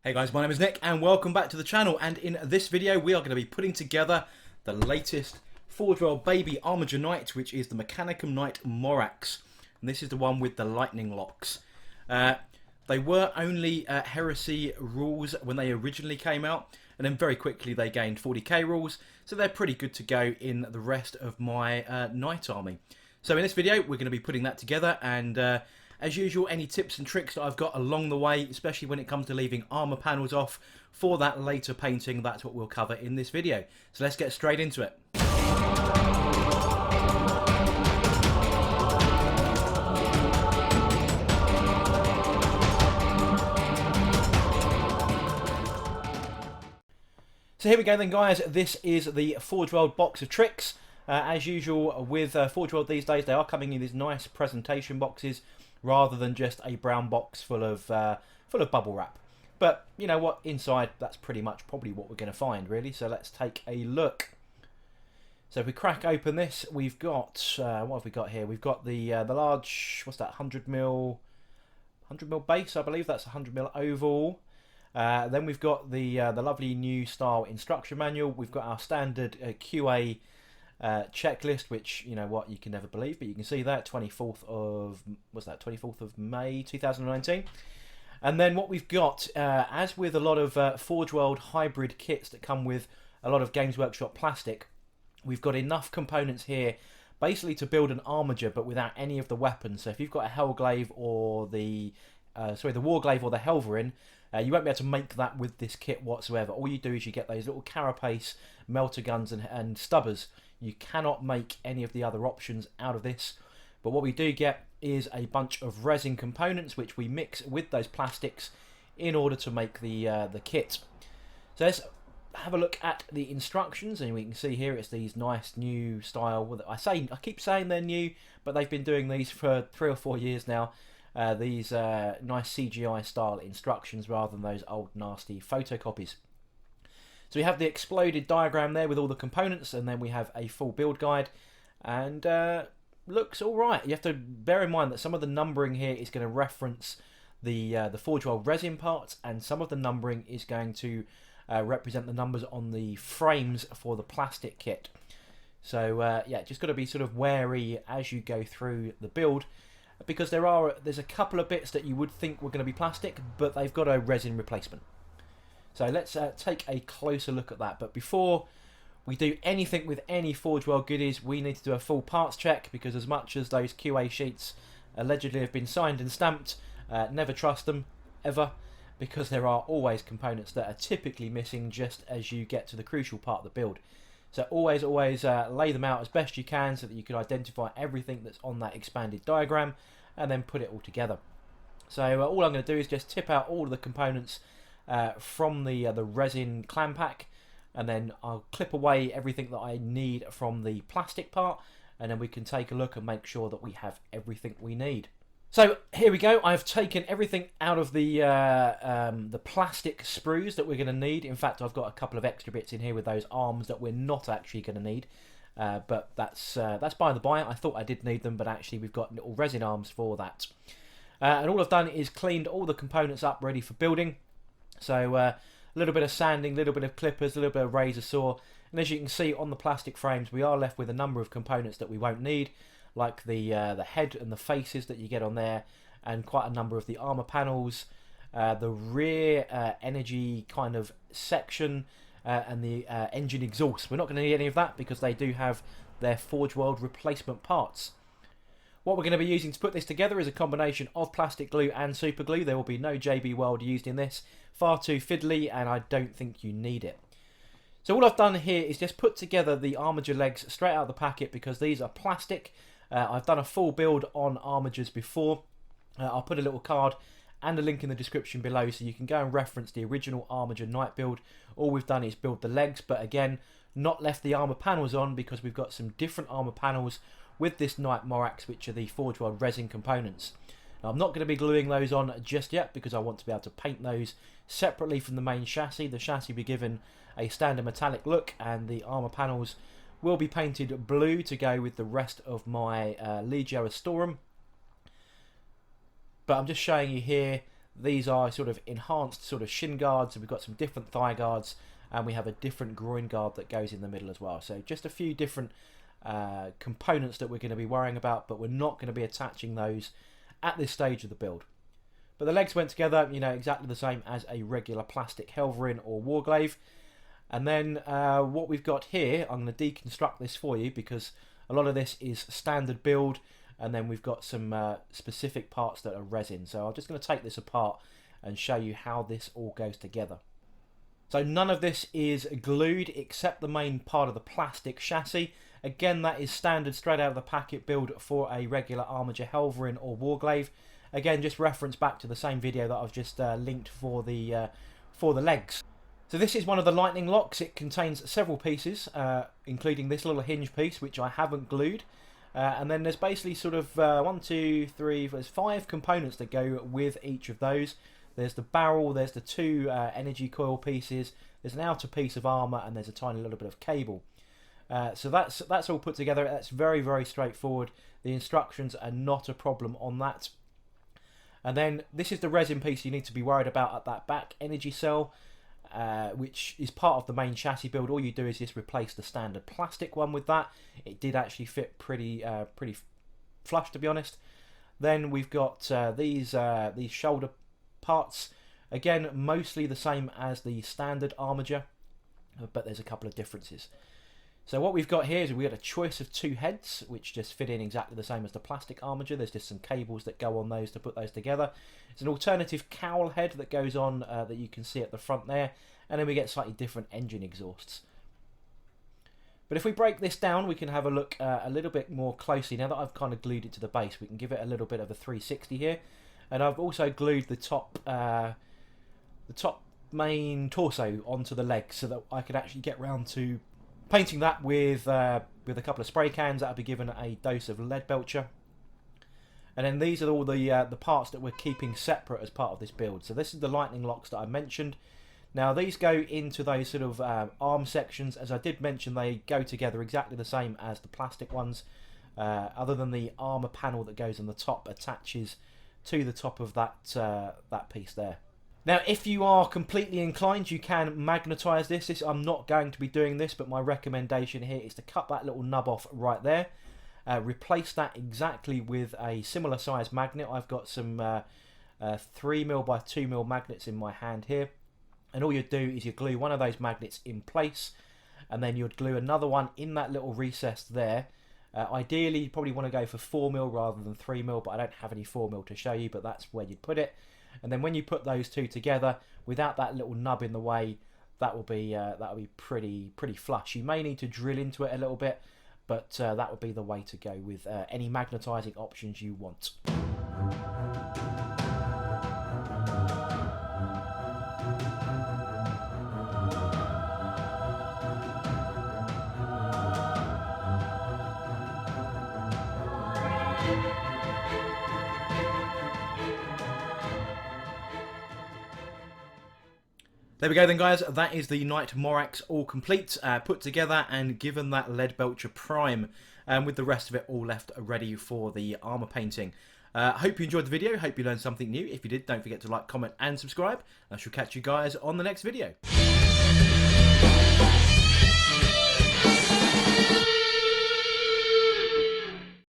Hey guys, my name is Nick and welcome back to the channel, and in this video we are going to be putting together the latest Forgeworld baby Armiger Knight, which is the Mechanicum Knight Morax, and this is the one with the lightning locks. They were only heresy rules when they originally came out, and then very quickly they gained 40k rules, so they're pretty good to go in the rest of my Knight army. So in this video we're going to be putting that together, and as usual, any tips and tricks that I've got along the way, especially when it comes to leaving armour panels off for that later painting, that's what we'll cover in this video. So let's get straight into it. So here we go then, guys. This is the Forgeworld box of tricks. As usual with Forgeworld these days, they are coming in these nice presentation boxes, rather than just a brown box full of bubble wrap. But you know what, inside that's pretty much probably what we're going to find, really. So let's take a look. So if we crack open this, we've got what have we got here? We've got the large, what's that, 100mm base, I believe that's 100mm oval. Then we've got the lovely new style instruction manual. We've got our standard QA checklist, which, you know what, you can never believe, but you can see that 24th of May 2019. And then what we've got, as with a lot of Forgeworld hybrid kits that come with a lot of Games Workshop plastic, we've got enough components here basically to build an Armiger, but without any of the weapons. So if you've got a Hellglaive or the Warglaive or the Helverin, you won't be able to make that with this kit whatsoever. All you do is you get those little carapace, melter guns and stubbers. You cannot make any of the other options out of this. But what we do get is a bunch of resin components which we mix with those plastics in order to make the kit. So let's have a look at the instructions, and we can see here it's these nice new style. I keep saying they're new, but they've been doing these for 3 or 4 years now. These nice CGI style instructions rather than those old nasty photocopies. So we have the exploded diagram there with all the components, and then we have a full build guide, and looks all right. You have to bear in mind that some of the numbering here is going to reference the Forgeworld resin parts, and some of the numbering is going to represent the numbers on the frames for the plastic kit. So yeah, just got to be sort of wary as you go through the build, because there's a couple of bits that you would think were going to be plastic, but they've got a resin replacement. So let's take a closer look at that. But before we do anything with any Forgeworld goodies, we need to do a full parts check, because as much as those QA sheets allegedly have been signed and stamped, never trust them, ever, because there are always components that are typically missing just as you get to the crucial part of the build. So always lay them out as best you can so that you can identify everything that's on that expanded diagram and then put it all together. So all I'm going to do is just tip out all of the components from the resin clam pack, and then I'll clip away everything that I need from the plastic part, and then we can take a look and make sure that we have everything we need. So here we go. I've taken everything out of the plastic sprues that we're going to need. In fact, I've got a couple of extra bits in here with those arms that we're not actually going to need, but that's by the by. I thought I did need them, but actually we've got little resin arms for that. And all I've done is cleaned all the components up ready for building. So a little bit of sanding, a little bit of clippers, a little bit of razor saw, and as you can see on the plastic frames, we are left with a number of components that we won't need, like the head and the faces that you get on there, and quite a number of the armor panels, the rear energy kind of section, and the engine exhaust. We're not going to need any of that because they do have their Forgeworld replacement parts. What we're going to be using to put this together is a combination of plastic glue and super glue. There will be no JB Weld used in this. Far too fiddly, and I don't think you need it. So all I've done here is just put together the Armiger legs straight out of the packet, because these are plastic. I've done a full build on Armigers before. I'll put a little card and a link in the description below so you can go and reference the original Armiger Knight build. All we've done is build the legs, but again, not left the armor panels on, because we've got some different armor panels with this Knight Morax, which are the Forgeworld resin components. Now, I'm not going to be gluing those on just yet, because I want to be able to paint those separately from the main chassis. The chassis will be given a standard metallic look, and the armor panels will be painted blue to go with the rest of my Legio Astorum. But I'm just showing you here These are sort of enhanced sort of shin guards. We've got some different thigh guards, and we have a different groin guard that goes in the middle as well. So just a few different components that we're going to be worrying about, but we're not going to be attaching those at this stage of the build. But the legs went together, you know, exactly the same as a regular plastic Helverin or Warglaive. And then what we've got here, I'm going to deconstruct this for you because a lot of this is standard build, and then we've got some specific parts that are resin. So I'm just going to take this apart and show you how this all goes together. So none of this is glued except the main part of the plastic chassis. Again, that is standard straight out of the packet build for a regular Armiger Helverin or Warglaive. Again, just reference back to the same video that I've just linked for the legs. So this is one of the lightning locks. It contains several pieces, including this little hinge piece, which I haven't glued. And then there's basically sort of 5 components that go with each of those. There's the barrel, there's the 2 energy coil pieces, there's an outer piece of armour, and there's a tiny little bit of cable. So that's all put together. That's very, very straightforward. The instructions are not a problem on that. And then this is the resin piece you need to be worried about at that back energy cell, which is part of the main chassis build. All you do is just replace the standard plastic one with that. It did actually fit pretty flush, to be honest. Then we've got these shoulder parts. Again, mostly the same as the standard Armiger, but there's a couple of differences. So what we've got here is we've got a choice of 2 heads, which just fit in exactly the same as the plastic Armiger. There's just some cables that go on those to put those together. It's an alternative cowl head that goes on that you can see at the front there. And then we get slightly different engine exhausts. But if we break this down, we can have a look a little bit more closely. Now that I've kind of glued it to the base, we can give it a little bit of a 360 here. And I've also glued the top main torso onto the legs so that I can actually get round to painting that with a couple of spray cans. That'll be given a dose of lead belcher. And then these are all the parts that we're keeping separate as part of this build. So this is the lightning locks that I mentioned. Now these go into those sort of arm sections. As I did mention, they go together exactly the same as the plastic ones, other than the armor panel that goes on the top attaches to the top of that piece there. Now, if you are completely inclined, you can magnetise this. I'm not going to be doing this, but my recommendation here is to cut that little nub off right there. Replace that exactly with a similar size magnet. I've got some 3mm by 2mm magnets in my hand here. And all you'd do is you glue one of those magnets in place, and then you'd glue another one in that little recess there. Ideally, you probably want to go for 4mm rather than 3mm, but I don't have any 4mm to show you, but that's where you'd put it. And then when you put those two together, without that little nub in the way, that will be pretty flush. You may need to drill into it a little bit, but that would be the way to go with any magnetising options you want. There we go then, guys. That is the Knight Morax all complete, put together and given that lead belcher prime, with the rest of it all left ready for the armour painting. Hope you enjoyed the video. Hope you learned something new. If you did, don't forget to like, comment and subscribe. I shall catch you guys on the next video.